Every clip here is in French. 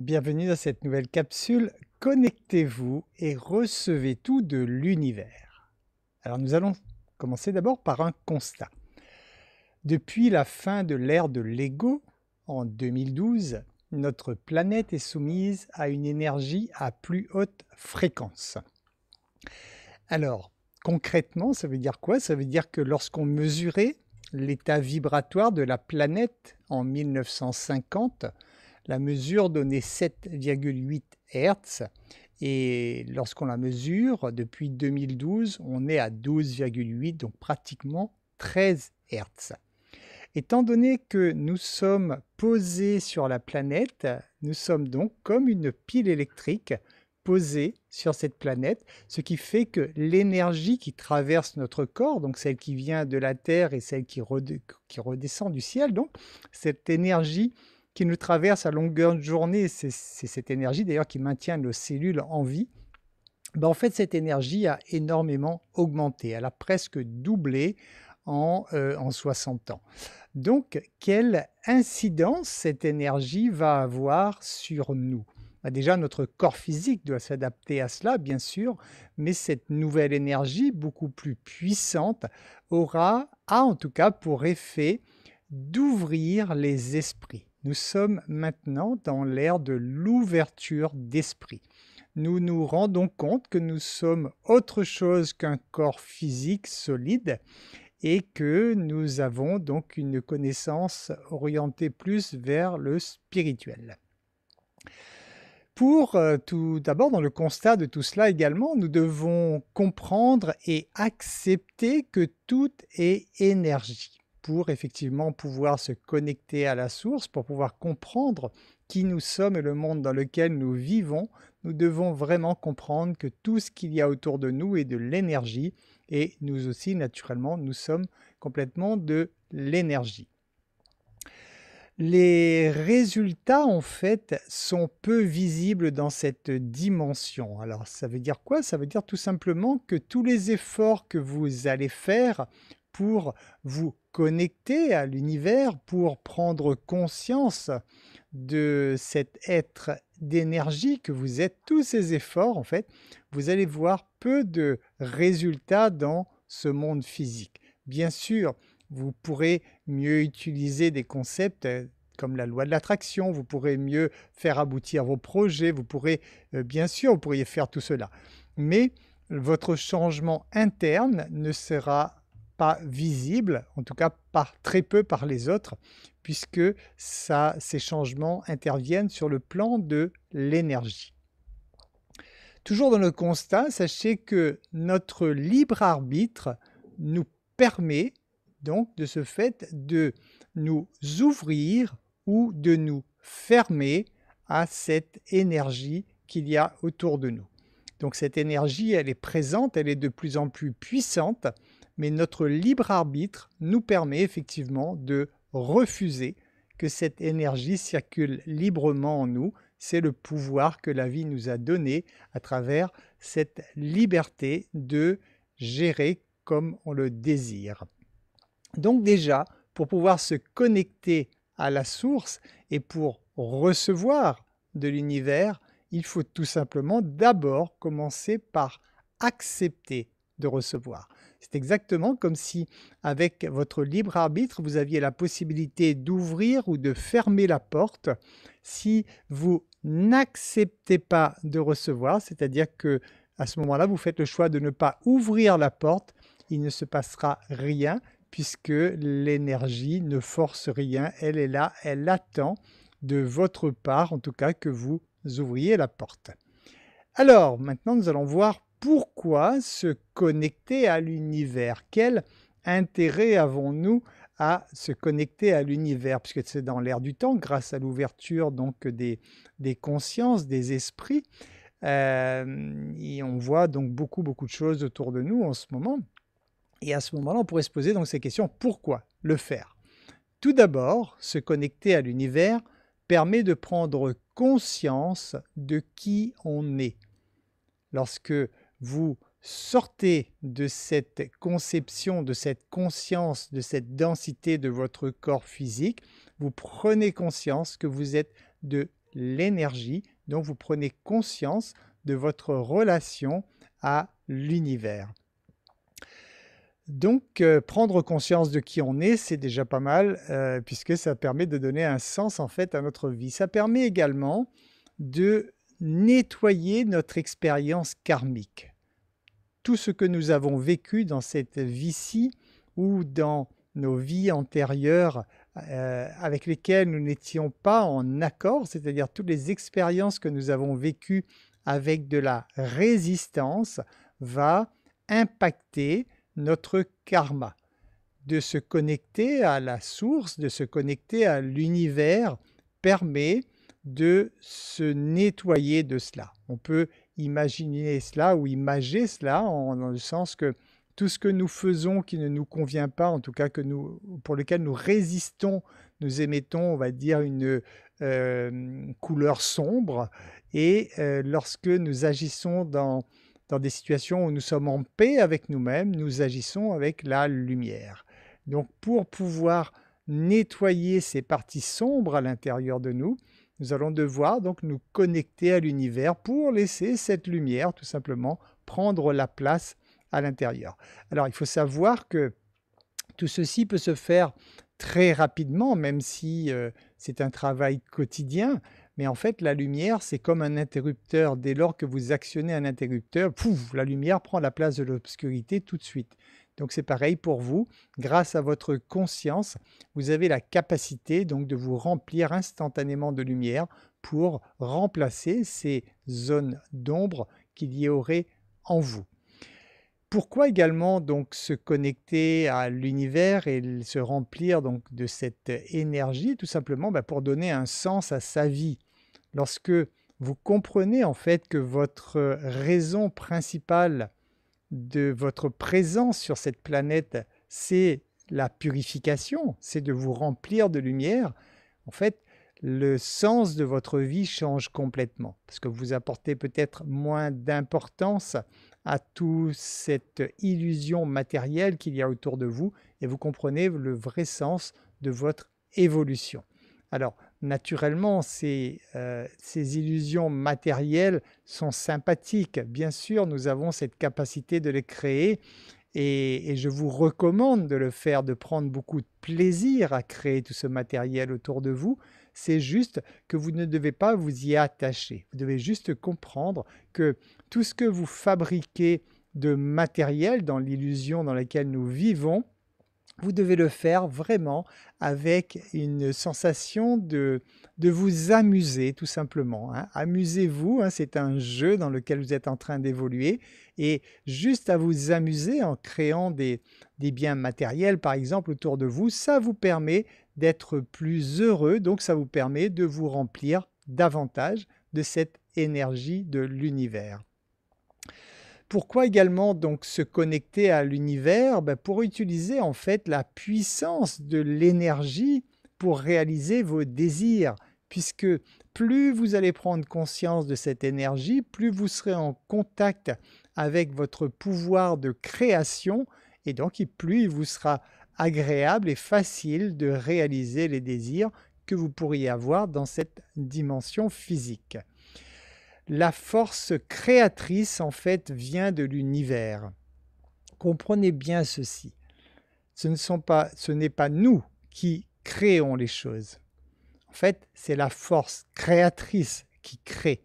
Bienvenue dans cette nouvelle capsule. Connectez-vous et recevez tout de l'univers. Alors nous allons commencer d'abord par un constat. Depuis la fin de l'ère de l'ego, en 2012, notre planète est soumise à une énergie à plus haute fréquence. Alors, concrètement, ça veut dire quoi? Ça veut dire que lorsqu'on mesurait l'état vibratoire de la planète en 1950, la mesure donnait 7,8 Hz et lorsqu'on la mesure depuis 2012, on est à 12,8, donc pratiquement 13 Hz. Étant donné que nous sommes posés sur la planète, nous sommes donc comme une pile électrique posée sur cette planète, ce qui fait que l'énergie qui traverse notre corps, donc celle qui vient de la Terre et celle qui redescend du ciel, donc cette énergie qui nous traverse à longueur de journée, c'est cette énergie d'ailleurs qui maintient nos cellules en vie. En fait, cette énergie a énormément augmenté, elle a presque doublé en 60 ans. Donc, quelle incidence cette énergie va avoir sur nous? Déjà, notre corps physique doit s'adapter à cela, bien sûr, mais cette nouvelle énergie, beaucoup plus puissante, a en tout cas pour effet d'ouvrir les esprits. Nous sommes maintenant dans l'ère de l'ouverture d'esprit. Nous nous rendons compte que nous sommes autre chose qu'un corps physique solide et que nous avons donc une connaissance orientée plus vers le spirituel. Tout d'abord, dans le constat de tout cela également, nous devons comprendre et accepter que tout est énergie pour effectivement pouvoir se connecter à la source, pour pouvoir comprendre qui nous sommes et le monde dans lequel nous vivons. Nous devons vraiment comprendre que tout ce qu'il y a autour de nous est de l'énergie et nous aussi, naturellement, nous sommes complètement de l'énergie. Les résultats, en fait, sont peu visibles dans cette dimension. Alors, ça veut dire quoi? Ça veut dire tout simplement que tous les efforts que vous allez faire pour vous connecter à l'univers, pour prendre conscience de cet être d'énergie que vous êtes, tous ces efforts, en fait, vous allez voir peu de résultats dans ce monde physique. Bien sûr, vous pourrez mieux utiliser des concepts comme la loi de l'attraction, vous pourrez mieux faire aboutir vos projets, vous pourrez, bien sûr, vous pourriez faire tout cela. Mais votre changement interne ne sera pas visible, en tout cas très peu par les autres, puisque ces changements interviennent sur le plan de l'énergie. Toujours dans le constat, sachez que notre libre arbitre nous permet donc de ce fait de nous ouvrir ou de nous fermer à cette énergie qu'il y a autour de nous. Donc cette énergie, elle est présente, elle est de plus en plus puissante, mais notre libre arbitre nous permet effectivement de refuser que cette énergie circule librement en nous. C'est le pouvoir que la vie nous a donné à travers cette liberté de gérer comme on le désire. Donc déjà, pour pouvoir se connecter à la source et pour recevoir de l'univers, il faut tout simplement d'abord commencer par accepter de recevoir. C'est exactement comme si, avec votre libre arbitre, vous aviez la possibilité d'ouvrir ou de fermer la porte. Si vous n'acceptez pas de recevoir, c'est-à-dire que à ce moment-là, vous faites le choix de ne pas ouvrir la porte, il ne se passera rien puisque l'énergie ne force rien, elle est là, elle attend de votre part, en tout cas, que vous ouvriez la porte. Alors, maintenant, nous allons voir pourquoi se connecter à l'univers. Quel intérêt avons-nous à se connecter à l'univers? Puisque c'est dans l'air du temps, grâce à l'ouverture donc des consciences, des esprits. Et on voit donc beaucoup de choses autour de nous en ce moment. Et à ce moment-là, on pourrait se poser donc ces questions. Pourquoi le faire? Tout d'abord, se connecter à l'univers permet de prendre conscience de qui on est. Lorsque vous sortez de cette conception, de cette conscience, de cette densité de votre corps physique, vous prenez conscience que vous êtes de l'énergie, donc vous prenez conscience de votre relation à l'univers. Donc, prendre conscience de qui on est, c'est déjà pas mal, puisque ça permet de donner un sens en fait à notre vie. Ça permet également de nettoyer notre expérience karmique. Tout ce que nous avons vécu dans cette vie-ci ou dans nos vies antérieures avec lesquelles nous n'étions pas en accord, c'est-à-dire toutes les expériences que nous avons vécues avec de la résistance, va impacter notre karma. De se connecter à la source, de se connecter à l'univers permet de se nettoyer de cela. On peut imaginer cela ou imager cela dans le sens que tout ce que nous faisons qui ne nous convient pas, en tout cas pour lequel nous résistons, nous émettons, on va dire, une couleur sombre. Et lorsque nous agissons dans des situations où nous sommes en paix avec nous-mêmes, nous agissons avec la lumière. Donc pour pouvoir nettoyer ces parties sombres à l'intérieur de nous, nous allons devoir donc nous connecter à l'univers pour laisser cette lumière tout simplement prendre la place à l'intérieur. Alors il faut savoir que tout ceci peut se faire très rapidement, même si c'est un travail quotidien. Mais en fait, la lumière, c'est comme un interrupteur. Dès lors que vous actionnez un interrupteur, pouf, la lumière prend la place de l'obscurité tout de suite. Donc c'est pareil pour vous. Grâce à votre conscience, vous avez la capacité donc de vous remplir instantanément de lumière pour remplacer ces zones d'ombre qu'il y aurait en vous. Pourquoi également donc se connecter à l'univers et se remplir donc de cette énergie? Tout simplement pour donner un sens à sa vie. Lorsque vous comprenez en fait que votre raison principale de votre présence sur cette planète, c'est la purification, c'est de vous remplir de lumière, en fait, le sens de votre vie change complètement parce que vous apportez peut-être moins d'importance à toute cette illusion matérielle qu'il y a autour de vous et vous comprenez le vrai sens de votre évolution. Alors, naturellement, ces illusions matérielles sont sympathiques. Bien sûr, nous avons cette capacité de les créer et je vous recommande de le faire, de prendre beaucoup de plaisir à créer tout ce matériel autour de vous. C'est juste que vous ne devez pas vous y attacher. Vous devez juste comprendre que tout ce que vous fabriquez de matériel dans l'illusion dans laquelle nous vivons, vous devez le faire vraiment avec une sensation de vous amuser tout simplement. Amusez-vous, c'est un jeu dans lequel vous êtes en train d'évoluer et juste à vous amuser en créant des biens matériels par exemple autour de vous, ça vous permet d'être plus heureux, donc ça vous permet de vous remplir davantage de cette énergie de l'univers. Pourquoi également donc se connecter à l'univers? Pour utiliser en fait la puissance de l'énergie pour réaliser vos désirs, puisque plus vous allez prendre conscience de cette énergie, plus vous serez en contact avec votre pouvoir de création et donc plus il vous sera agréable et facile de réaliser les désirs que vous pourriez avoir dans cette dimension physique. La force créatrice, en fait, vient de l'univers. Comprenez bien ceci. Ce n'est pas nous qui créons les choses. En fait, c'est la force créatrice qui crée.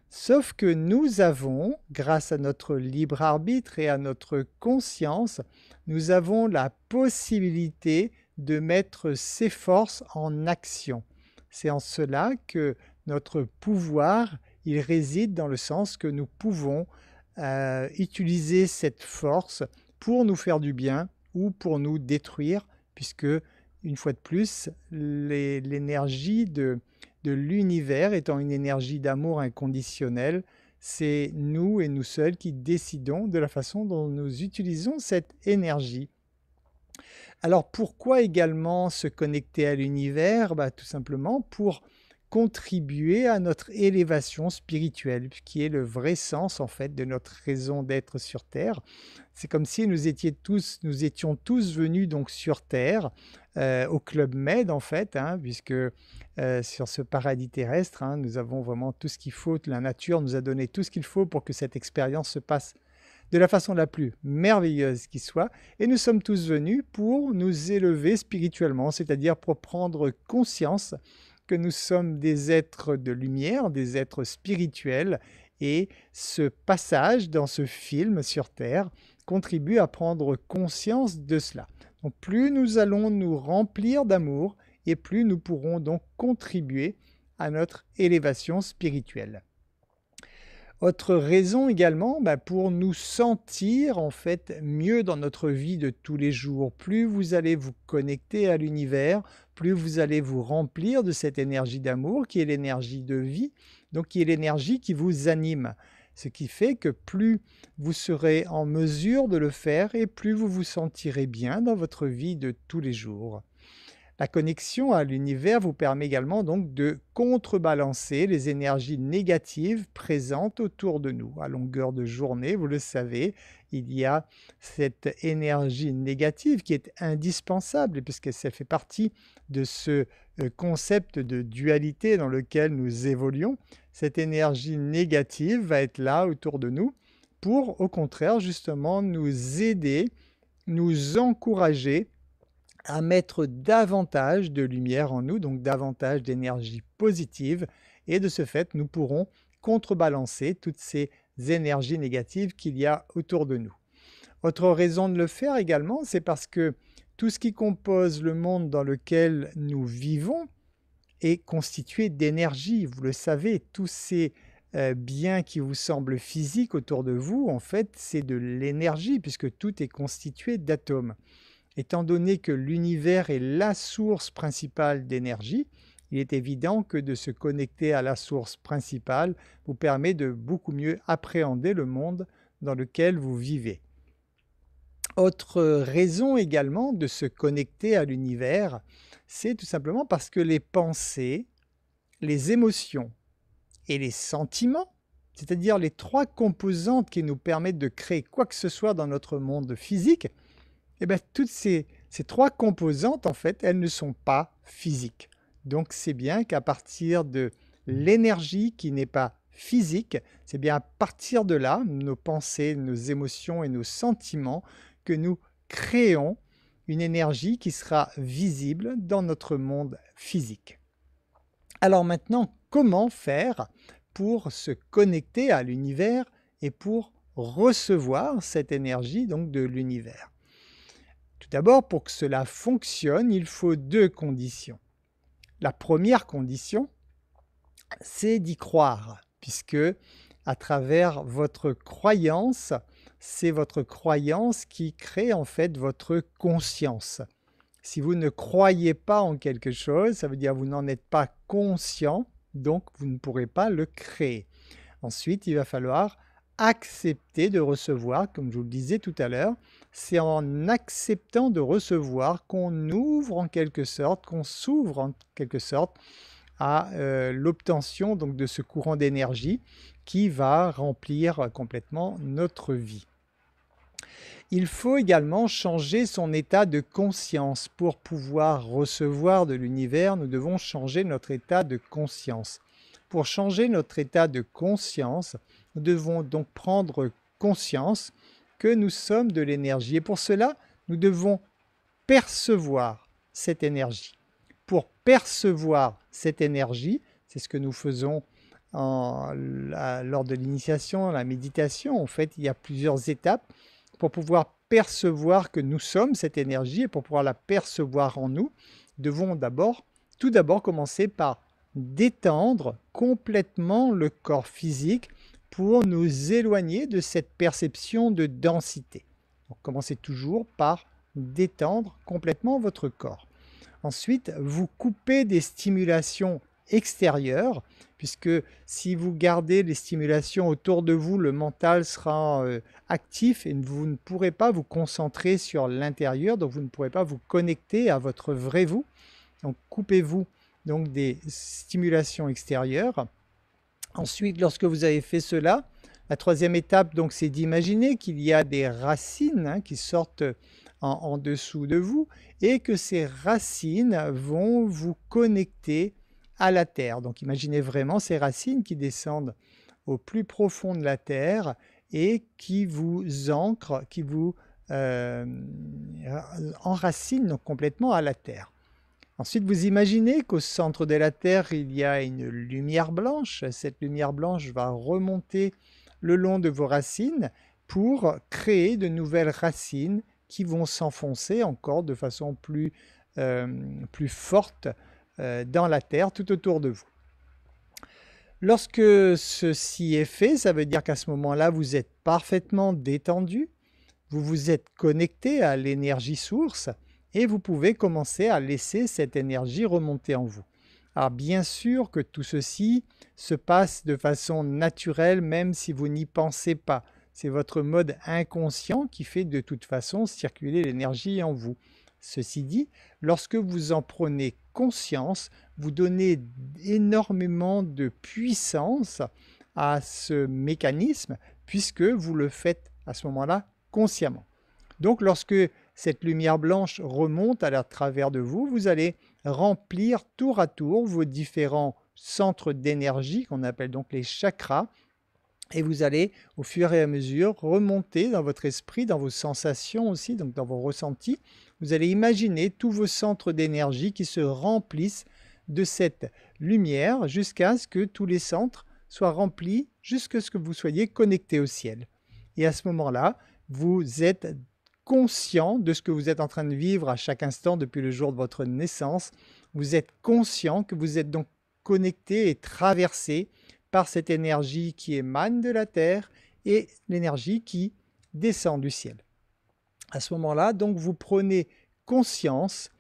Sauf que nous avons, grâce à notre libre arbitre et à notre conscience, nous avons la possibilité de mettre ces forces en action. C'est en cela que notre pouvoir il réside dans le sens que nous pouvons utiliser cette force pour nous faire du bien ou pour nous détruire, puisque, une fois de plus, l'énergie de l'univers étant une énergie d'amour inconditionnel, c'est nous et nous seuls qui décidons de la façon dont nous utilisons cette énergie. Alors pourquoi également se connecter à l'univers? Tout simplement pour contribuer à notre élévation spirituelle, qui est le vrai sens en fait de notre raison d'être sur Terre. C'est comme si nous étions tous venus donc sur Terre, au Club Med en fait, hein, puisque sur ce paradis terrestre, hein, nous avons vraiment tout ce qu'il faut, la nature nous a donné tout ce qu'il faut pour que cette expérience se passe de la façon la plus merveilleuse qui soit, et nous sommes tous venus pour nous élever spirituellement, c'est-à-dire pour prendre conscience que nous sommes des êtres de lumière, des êtres spirituels, et ce passage dans ce film sur Terre contribue à prendre conscience de cela. Donc plus nous allons nous remplir d'amour, et plus nous pourrons donc contribuer à notre élévation spirituelle. Autre raison également, pour nous sentir en fait mieux dans notre vie de tous les jours. Plus vous allez vous connecter à l'univers, plus vous allez vous remplir de cette énergie d'amour qui est l'énergie de vie, donc qui est l'énergie qui vous anime. Ce qui fait que plus vous serez en mesure de le faire et plus vous vous sentirez bien dans votre vie de tous les jours. La connexion à l'univers vous permet également donc de contrebalancer les énergies négatives présentes autour de nous. À longueur de journée, vous le savez, il y a cette énergie négative qui est indispensable puisque ça fait partie de ce concept de dualité dans lequel nous évoluons. Cette énergie négative va être là autour de nous pour, au contraire, justement nous aider, nous encourager à mettre davantage de lumière en nous, donc davantage d'énergie positive, et de ce fait, nous pourrons contrebalancer toutes ces énergies négatives qu'il y a autour de nous. Autre raison de le faire également, c'est parce que tout ce qui compose le monde dans lequel nous vivons est constitué d'énergie. Vous le savez, tous ces biens qui vous semblent physiques autour de vous, en fait, c'est de l'énergie, puisque tout est constitué d'atomes. Étant donné que l'univers est la source principale d'énergie, il est évident que de se connecter à la source principale vous permet de beaucoup mieux appréhender le monde dans lequel vous vivez. Autre raison également de se connecter à l'univers, c'est tout simplement parce que les pensées, les émotions et les sentiments, c'est-à-dire les trois composantes qui nous permettent de créer quoi que ce soit dans notre monde physique, toutes ces trois composantes, en fait, elles ne sont pas physiques. Donc, c'est bien qu'à partir de l'énergie qui n'est pas physique, c'est bien à partir de là, nos pensées, nos émotions et nos sentiments, que nous créons une énergie qui sera visible dans notre monde physique. Alors maintenant, comment faire pour se connecter à l'univers et pour recevoir cette énergie donc de l'univers? Tout d'abord, pour que cela fonctionne, il faut deux conditions. La première condition, c'est d'y croire, puisque à travers votre croyance, c'est votre croyance qui crée en fait votre conscience. Si vous ne croyez pas en quelque chose, ça veut dire que vous n'en êtes pas conscient, donc vous ne pourrez pas le créer. Ensuite, il va falloir accepter de recevoir, comme je vous le disais tout à l'heure. C'est en acceptant de recevoir qu'on ouvre en quelque sorte, qu'on s'ouvre en quelque sorte à l'obtention donc de ce courant d'énergie qui va remplir complètement notre vie. Il faut également changer son état de conscience. Pour pouvoir recevoir de l'univers, nous devons changer notre état de conscience. Pour changer notre état de conscience, nous devons donc prendre conscience que nous sommes de l'énergie. Et pour cela, nous devons percevoir cette énergie. Pour percevoir cette énergie, c'est ce que nous faisons lors de l'initiation, la méditation. En fait, il y a plusieurs étapes pour pouvoir percevoir que nous sommes cette énergie. Et pour pouvoir la percevoir en nous, nous devons tout d'abord commencer par détendre complètement le corps physique pour nous éloigner de cette perception de densité. Donc, commencez toujours par détendre complètement votre corps. Ensuite, vous coupez des stimulations extérieures, puisque si vous gardez les stimulations autour de vous, le mental sera actif et vous ne pourrez pas vous concentrer sur l'intérieur, donc vous ne pourrez pas vous connecter à votre vrai vous. Donc coupez-vous donc des stimulations extérieures. Ensuite, lorsque vous avez fait cela, la troisième étape, donc, c'est d'imaginer qu'il y a des racines qui sortent en dessous de vous et que ces racines vont vous connecter à la terre. Donc, imaginez vraiment ces racines qui descendent au plus profond de la terre et qui vous ancrent, qui vous enracinent donc complètement à la terre. Ensuite, vous imaginez qu'au centre de la Terre, il y a une lumière blanche. Cette lumière blanche va remonter le long de vos racines pour créer de nouvelles racines qui vont s'enfoncer encore de façon plus forte dans la Terre tout autour de vous. Lorsque ceci est fait, ça veut dire qu'à ce moment-là, vous êtes parfaitement détendu, vous vous êtes connecté à l'énergie source et vous pouvez commencer à laisser cette énergie remonter en vous. Alors bien sûr que tout ceci se passe de façon naturelle même si vous n'y pensez pas. C'est votre mode inconscient qui fait de toute façon circuler l'énergie en vous. Ceci dit, lorsque vous en prenez conscience, vous donnez énormément de puissance à ce mécanisme puisque vous le faites à ce moment-là consciemment. Donc lorsque cette lumière blanche remonte à travers de vous, vous allez remplir tour à tour vos différents centres d'énergie qu'on appelle donc les chakras et vous allez au fur et à mesure remonter dans votre esprit, dans vos sensations aussi, donc dans vos ressentis. Vous allez imaginer tous vos centres d'énergie qui se remplissent de cette lumière jusqu'à ce que tous les centres soient remplis, jusqu'à ce que vous soyez connectés au ciel. Et à ce moment-là, vous êtes conscient de ce que vous êtes en train de vivre à chaque instant depuis le jour de votre naissance. Vous êtes conscient que vous êtes donc connecté et traversé par cette énergie qui émane de la terre et l'énergie qui descend du ciel. À ce moment-là, donc, vous prenez conscience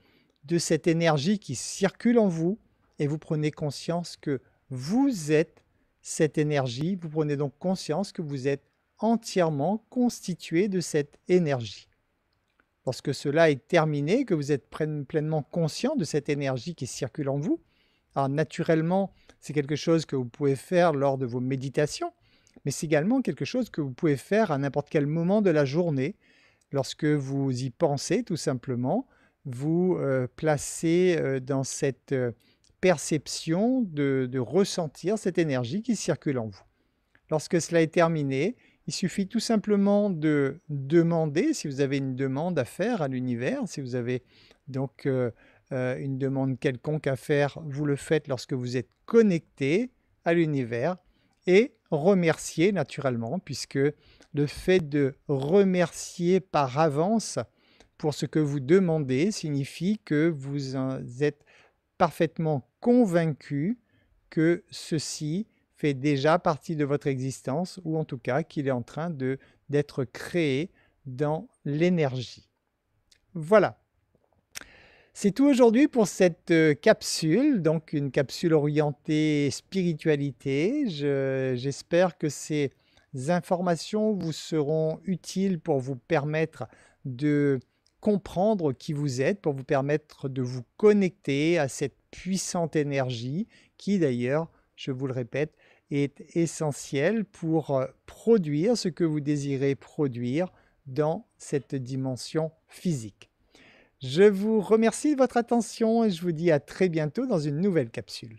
de cette énergie qui circule en vous et vous prenez conscience que vous êtes cette énergie. Vous prenez donc conscience que vous êtes entièrement constitué de cette énergie. Lorsque cela est terminé, que vous êtes pleinement conscient de cette énergie qui circule en vous, alors naturellement, c'est quelque chose que vous pouvez faire lors de vos méditations, mais c'est également quelque chose que vous pouvez faire à n'importe quel moment de la journée. Lorsque vous y pensez, tout simplement, vous placez dans cette perception de ressentir cette énergie qui circule en vous. Lorsque cela est terminé, il suffit tout simplement de demander, si vous avez une demande à faire à l'univers, si vous avez donc une demande quelconque à faire, vous le faites lorsque vous êtes connecté à l'univers et remercier naturellement, puisque le fait de remercier par avance pour ce que vous demandez signifie que vous êtes parfaitement convaincu que ceci fait déjà partie de votre existence, ou en tout cas qu'il est en train d'être créé dans l'énergie. Voilà. C'est tout aujourd'hui pour cette capsule, donc une capsule orientée spiritualité. J'espère que ces informations vous seront utiles pour vous permettre de comprendre qui vous êtes, pour vous permettre de vous connecter à cette puissante énergie qui d'ailleurs, je vous le répète, est essentielle pour produire ce que vous désirez produire dans cette dimension physique. Je vous remercie de votre attention et je vous dis à très bientôt dans une nouvelle capsule.